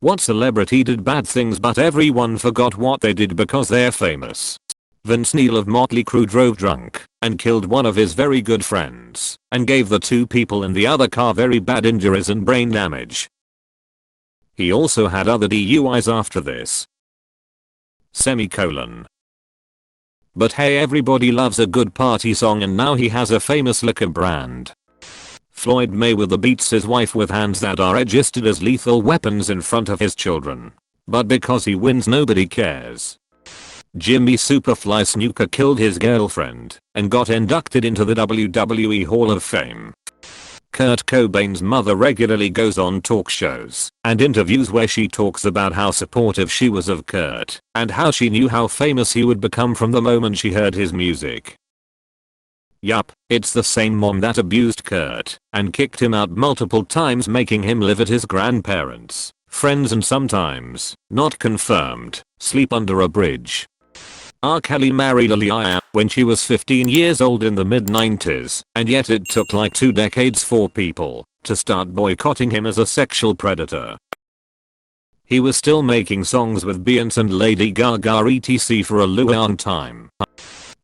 What celebrity did bad things but everyone forgot what they did because they're famous? Vince Neil of Motley Crue drove drunk and killed one of his very good friends and gave the two people in the other car very bad injuries and brain damage. He also had other DUIs after this. Semicolon. But hey, everybody loves a good party song, and now he has a famous liquor brand. Floyd Mayweather beats his wife with hands that are registered as lethal weapons in front of his children. But because he wins, nobody cares. Jimmy Superfly Snuka killed his girlfriend and got inducted into the WWE Hall of Fame. Kurt Cobain's mother regularly goes on talk shows and interviews where she talks about how supportive she was of Kurt and how she knew how famous he would become from the moment she heard his music. Yup, it's the same mom that abused Kurt and kicked him out multiple times, making him live at his grandparents, friends, and sometimes, not confirmed, sleep under a bridge. R. Kelly married Aaliyah when she was 15 years old in the mid-90s, and yet it took like 2 decades for people to start boycotting him as a sexual predator. He was still making songs with Beyonce and Lady Gaga etc. for a long time.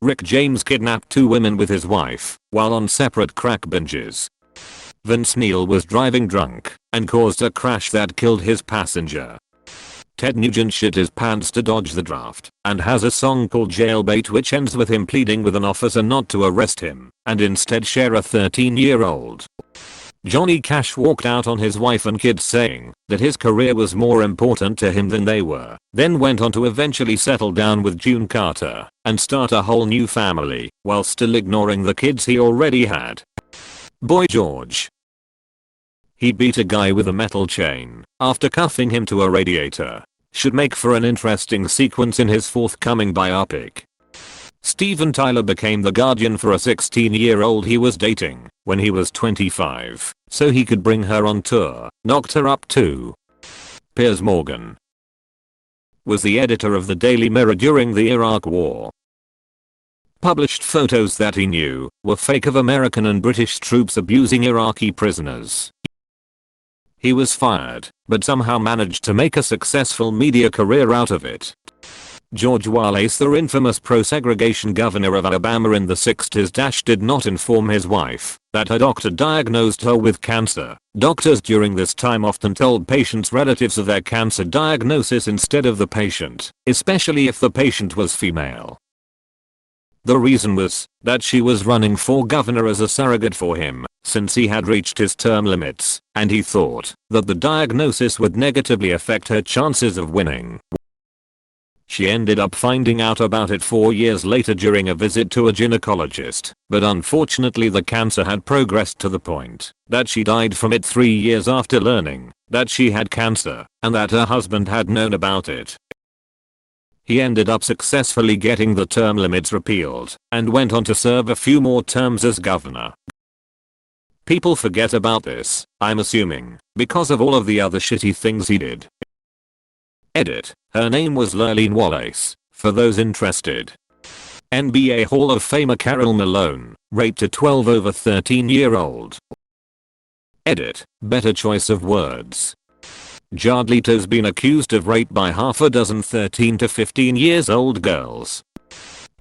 Rick James kidnapped 2 women with his wife while on separate crack binges. Vince Neil was driving drunk and caused a crash that killed his passenger. Ted Nugent shit his pants to dodge the draft and has a song called Jailbait which ends with him pleading with an officer not to arrest him and instead share a 13-year-old. Johnny Cash walked out on his wife and kids saying that his career was more important to him than they were, then went on to eventually settle down with June Carter and start a whole new family while still ignoring the kids he already had. Boy George. He beat a guy with a metal chain after cuffing him to a radiator. Should make for an interesting sequence in his forthcoming biopic. Steven Tyler became the guardian for a 16-year-old he was dating when he was 25, so he could bring her on tour, knocked her up too. Piers Morgan was the editor of the Daily Mirror during the Iraq War. Published photos that he knew were fake of American and British troops abusing Iraqi prisoners. He was fired, but somehow managed to make a successful media career out of it. George Wallace, the infamous pro-segregation governor of Alabama in the 60s, did not inform his wife that her doctor diagnosed her with cancer. Doctors during this time often told patients' relatives of their cancer diagnosis instead of the patient, especially if the patient was female. The reason was that she was running for governor as a surrogate for him, since he had reached his term limits, and he thought that the diagnosis would negatively affect her chances of winning. She ended up finding out about it 4 years later during a visit to a gynecologist, but unfortunately the cancer had progressed to the point that she died from it 3 years after learning that she had cancer and that her husband had known about it. He ended up successfully getting the term limits repealed and went on to serve a few more terms as governor. People forget about this, I'm assuming, because of all of the other shitty things he did. Edit. Her name was Lurleen Wallace, for those interested. NBA Hall of Famer Karl Malone, raped a 12 over 13-year-old. Edit. Better choice of words. Jared Leto's been accused of rape by half a dozen 13 to 15 years old girls.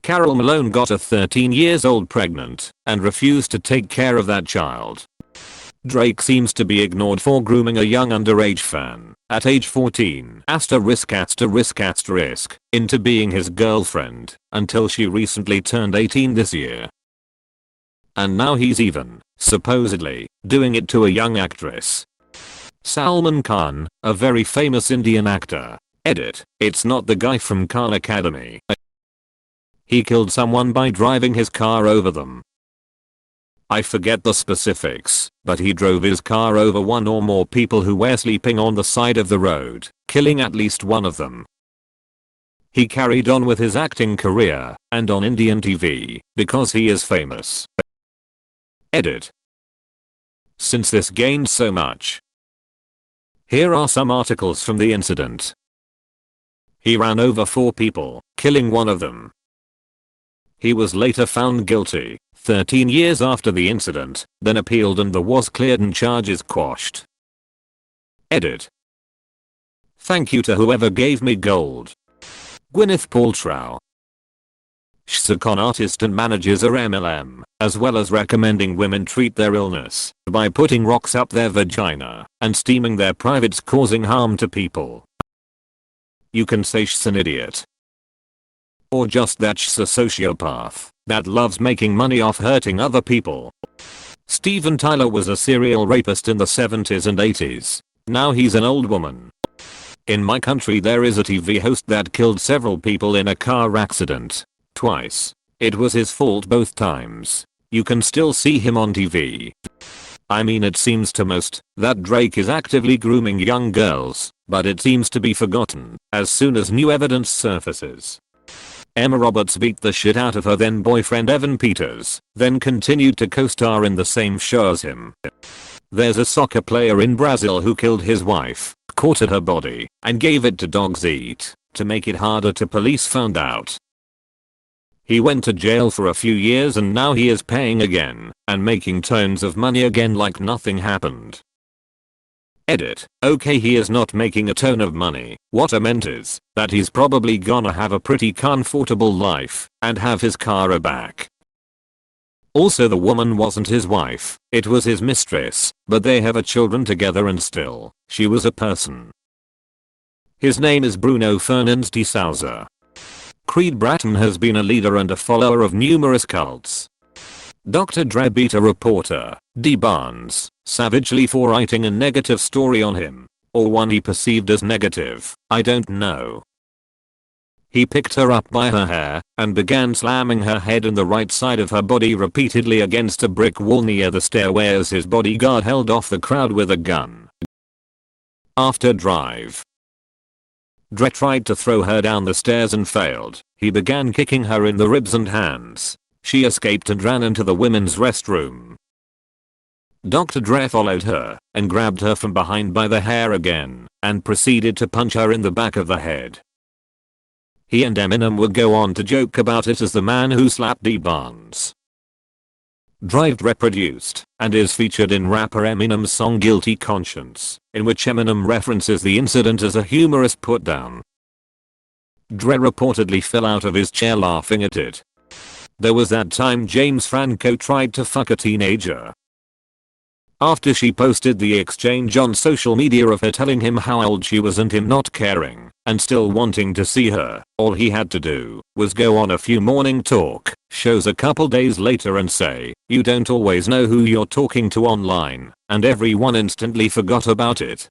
Karl Malone got a 13 years old pregnant and refused to take care of that child. Drake seems to be ignored for grooming a young underage fan at age 14 into being his girlfriend until she recently turned 18 this year. And now he's even, supposedly, doing it to a young actress. Salman Khan, a very famous Indian actor. Edit. It's not the guy from Khan Academy. He killed someone by driving his car over them. I forget the specifics, but he drove his car over one or more people who were sleeping on the side of the road, killing at least one of them. He carried on with his acting career and on Indian TV because he is famous. Edit. Since this gained so much. Here are some articles from the incident. He ran over 4 people, killing one of them. He was later found guilty 13 years after the incident, then appealed and was cleared and charges quashed. Edit. Thank you to whoever gave me gold. Gwyneth Paltrow. She's a con artist and manages her MLM, as well as recommending women treat their illness by putting rocks up their vagina and steaming their privates, causing harm to people. You can say she's an idiot. Or just that she's a sociopath that loves making money off hurting other people. Steven Tyler was a serial rapist in the 70s and 80s. Now he's an old woman. In my country there is a TV host that killed several people in a car accident. Twice. It was his fault both times. You can still see him on TV. I mean, it seems to most that Drake is actively grooming young girls, but it seems to be forgotten as soon as new evidence surfaces. Emma Roberts beat the shit out of her then boyfriend Evan Peters, then continued to co-star in the same show as him. There's a soccer player in Brazil who killed his wife, quartered her body, and gave it to dogs eat, to make it harder to police found out. He went to jail for a few years and now he is paying again, and making tons of money again like nothing happened. Edit. Okay, he is not making a ton of money. What I meant is that he's probably gonna have a pretty comfortable life and have his car back. Also, the woman wasn't his wife, it was his mistress, but they have a children together and still, she was a person. His name is Bruno Fernandes de Souza. Creed Bratton has been a leader and a follower of numerous cults. Dr. Dre beat a reporter, Dee Barnes, savagely for writing a negative story on him. Or one he perceived as negative, I don't know. He picked her up by her hair and began slamming her head and the right side of her body repeatedly against a brick wall near the stairway as his bodyguard held off the crowd with a gun. After Drive, Dre tried to throw her down the stairs and failed. He began kicking her in the ribs and hands. She escaped and ran into the women's restroom. Dr. Dre followed her and grabbed her from behind by the hair again and proceeded to punch her in the back of the head. He and Eminem would go on to joke about it as the man who slapped Dee Barnes. Drive reproduced and is featured in rapper Eminem's song Guilty Conscience, in which Eminem references the incident as a humorous putdown. Dre reportedly fell out of his chair laughing at it. There was that time James Franco tried to fuck a teenager. After she posted the exchange on social media of her telling him how old she was and him not caring and still wanting to see her, all he had to do was go on a few morning talk shows a couple days later and say, "You don't always know who you're talking to online," and everyone instantly forgot about it.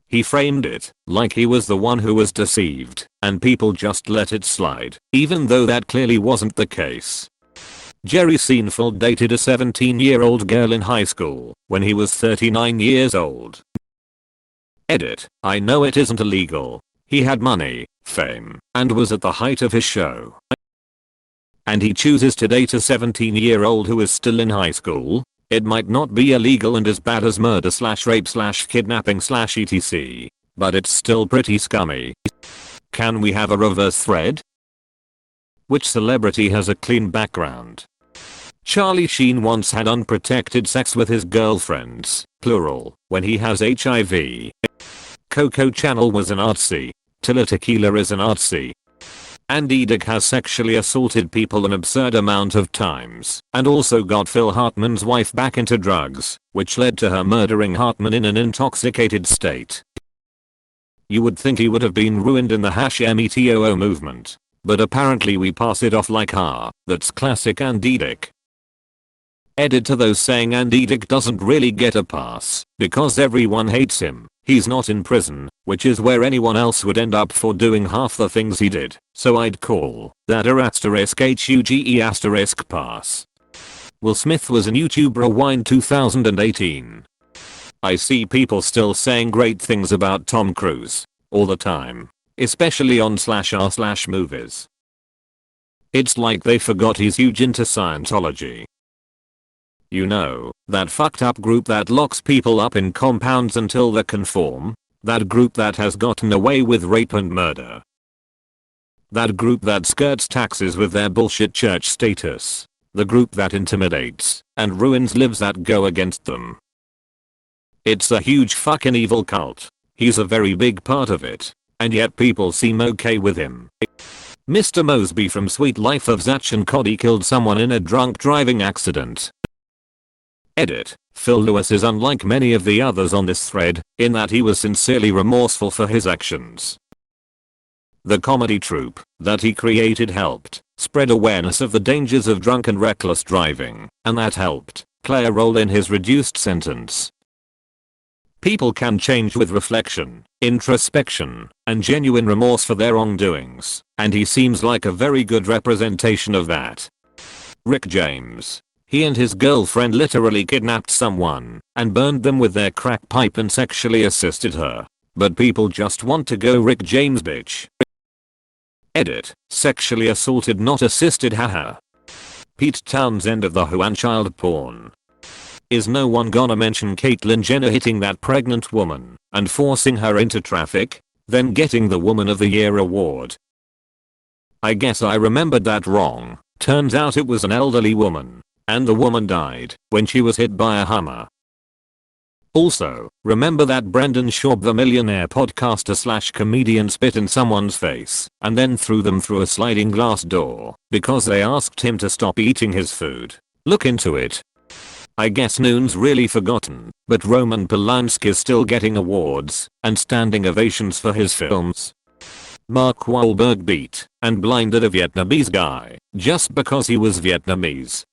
He framed it like he was the one who was deceived, and people just let it slide, even though that clearly wasn't the case. Jerry Seinfeld dated a 17-year-old girl in high school when he was 39 years old. Edit. I know it isn't illegal. He had money, fame, and was at the height of his show. And he chooses to date a 17-year-old who is still in high school? It might not be illegal and as bad as murder / rape / kidnapping / etc. But it's still pretty scummy. Can we have a reverse thread? Which celebrity has a clean background? Charlie Sheen once had unprotected sex with his girlfriends, plural, when he has HIV. Coco Chanel was an artsy. Tila Tequila is an artsy. Andy Dick has sexually assaulted people an absurd amount of times and also got Phil Hartman's wife back into drugs, which led to her murdering Hartman in an intoxicated state. You would think he would have been ruined in the #METOO movement, but apparently we pass it off like that's classic Andy Dick. Edit to those saying Andy Dick doesn't really get a pass because everyone hates him. He's not in prison, which is where anyone else would end up for doing half the things he did, so I'd call that a *HUGE* pass. Will Smith was an YouTuber Rewind 2018. I see people still saying great things about Tom Cruise all the time, especially on /r/movies. It's like they forgot he's huge into Scientology. You know, that fucked up group that locks people up in compounds until they conform? That group that has gotten away with rape and murder? That group that skirts taxes with their bullshit church status? The group that intimidates and ruins lives that go against them? It's a huge fucking evil cult. He's a very big part of it. And yet people seem okay with him. Mr. Mosby from Sweet Life of Zach and Cody killed someone in a drunk driving accident. Edit. Phil Lewis is unlike many of the others on this thread, in that he was sincerely remorseful for his actions. The comedy troupe that he created helped spread awareness of the dangers of drunk and reckless driving, and that helped play a role in his reduced sentence. People can change with reflection, introspection, and genuine remorse for their wrongdoings, and he seems like a very good representation of that. Rick James. He and his girlfriend literally kidnapped someone and burned them with their crack pipe and sexually assisted her. But people just want to go Rick James bitch. Edit. Sexually assaulted not assisted haha. Pete Townsend of the Who and child porn. Is no one gonna mention Caitlyn Jenner hitting that pregnant woman and forcing her into traffic, then getting the Woman of the Year award? I guess I remembered that wrong. Turns out it was an elderly woman, and the woman died when she was hit by a Hummer. Also, remember that Brendan Schaub the Millionaire podcaster slash comedian spit in someone's face and then threw them through a sliding glass door because they asked him to stop eating his food? Look into it. I guess Noon's really forgotten, but Roman Polanski is still getting awards and standing ovations for his films. Mark Wahlberg beat and blinded a Vietnamese guy just because he was Vietnamese.